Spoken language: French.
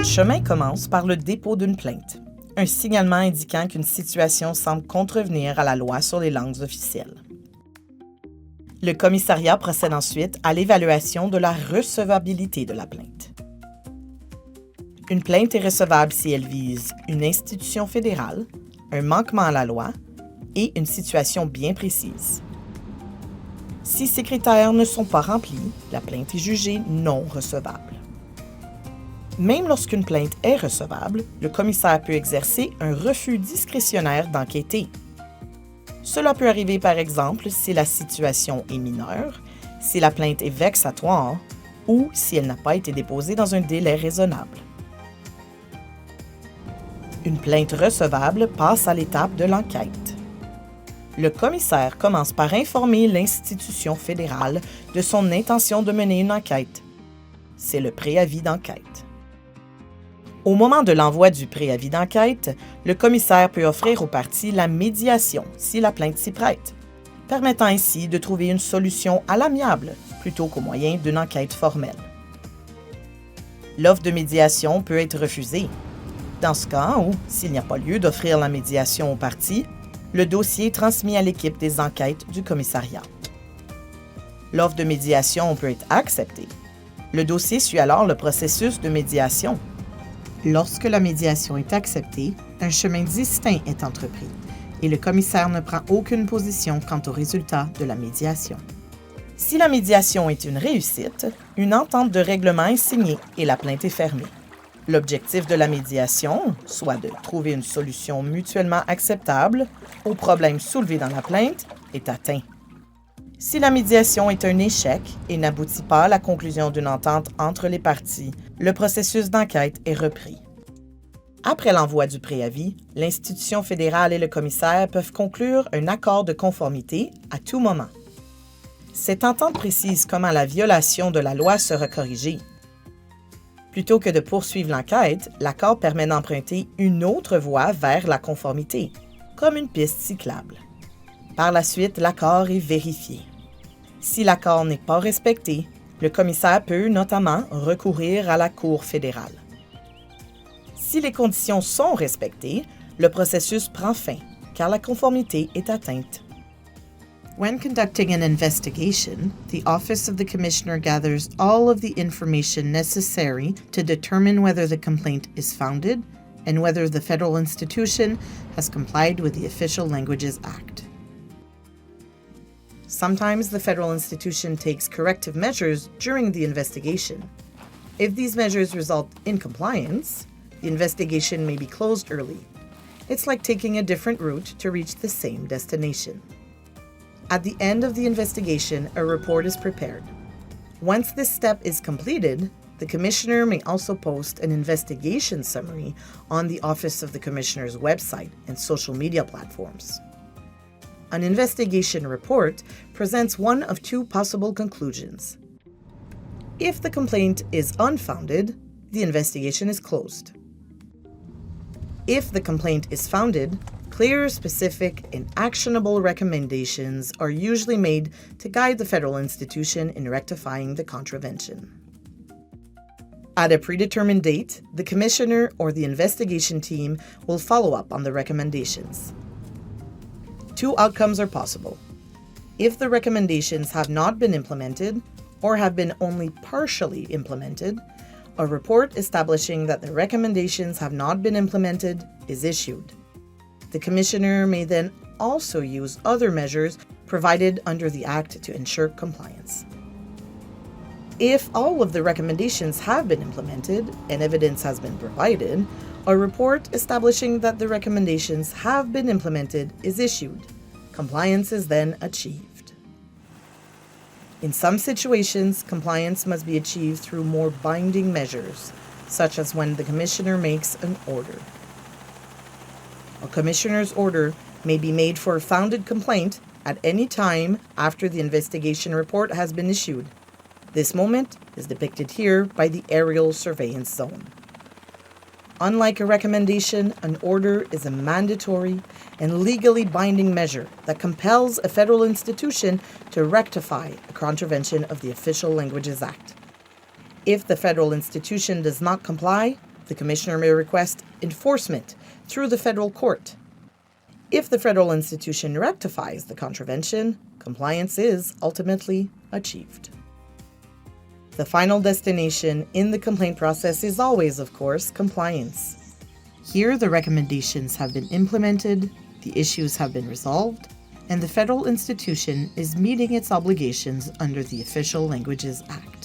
chemin commence par le dépôt d'une plainte, un signalement indiquant qu'une situation semble contrevenir à la loi sur les langues officielles. Le commissariat procède ensuite à l'évaluation de la recevabilité de la plainte. Une plainte est recevable si elle vise une institution fédérale, un manquement à la loi et une situation bien précise. Si ces critères ne sont pas remplis, la plainte est jugée non recevable. Même lorsqu'une plainte est recevable, le commissaire peut exercer un refus discrétionnaire d'enquêter. Cela peut arriver par exemple si la situation est mineure, si la plainte est vexatoire ou si elle n'a pas été déposée dans un délai raisonnable. Une plainte recevable passe à l'étape de l'enquête. Le commissaire commence par informer l'institution fédérale de son intention de mener une enquête. C'est le préavis d'enquête. Au moment de l'envoi du préavis d'enquête, le commissaire peut offrir aux parties la médiation si la plainte s'y prête, permettant ainsi de trouver une solution à l'amiable plutôt qu'au moyen d'une enquête formelle. L'offre de médiation peut être refusée. Dans ce cas, ou s'il n'y a pas lieu d'offrir la médiation aux parties, le dossier est transmis à l'équipe des enquêtes du commissariat. L'offre de médiation peut être acceptée. Le dossier suit alors le processus de médiation. Lorsque la médiation est acceptée, un chemin distinct est entrepris et le commissaire ne prend aucune position quant au résultat de la médiation. Si la médiation est une réussite, une entente de règlement est signée et la plainte est fermée. L'objectif de la médiation, soit de trouver une solution mutuellement acceptable aux problèmes soulevés dans la plainte, est atteint. Si la médiation est un échec et n'aboutit pas à la conclusion d'une entente entre les parties, le processus d'enquête est repris. Après l'envoi du préavis, l'institution fédérale et le commissaire peuvent conclure un accord de conformité à tout moment. Cette entente précise comment la violation de la loi sera corrigée. Plutôt que de poursuivre l'enquête, l'accord permet d'emprunter une autre voie vers la conformité, comme une piste cyclable. Par la suite, l'accord est vérifié. Si l'accord n'est pas respecté, le commissaire peut notamment recourir à la Cour fédérale. Si les conditions sont respectées, le processus prend fin, car la conformité est atteinte. When conducting an investigation, the Office of the Commissioner gathers all of the information necessary to determine whether the complaint is founded and whether the federal institution has complied with the Official Languages Act. Sometimes the federal institution takes corrective measures during the investigation. If these measures result in compliance, the investigation may be closed early. It's like taking a different route to reach the same destination. At the end of the investigation, a report is prepared. Once this step is completed, the Commissioner may also post an investigation summary on the Office of the Commissioner's website and social media platforms. An investigation report presents one of two possible conclusions. If the complaint is unfounded, the investigation is closed. If the complaint is founded, clear, specific, and actionable recommendations are usually made to guide the federal institution in rectifying the contravention. At a predetermined date, the Commissioner or the investigation team will follow up on the recommendations. Two outcomes are possible. If the recommendations have not been implemented or have been only partially implemented, a report establishing that the recommendations have not been implemented is issued. The Commissioner may then also use other measures provided under the Act to ensure compliance. If all of the recommendations have been implemented and evidence has been provided, a report establishing that the recommendations have been implemented is issued. Compliance is then achieved. In some situations, compliance must be achieved through more binding measures, such as when the Commissioner makes an order. A Commissioner's order may be made for a founded complaint at any time after the investigation report has been issued. This moment is depicted here by the aerial surveillance zone. Unlike a recommendation, an order is a mandatory and legally binding measure that compels a federal institution to rectify a contravention of the Official Languages Act. If the federal institution does not comply, The Commissioner may request enforcement through the federal court. If the federal institution rectifies the contravention, compliance is ultimately achieved. The final destination in the complaint process is always, of course, compliance. Here, the recommendations have been implemented, the issues have been resolved, and the federal institution is meeting its obligations under the Official Languages Act.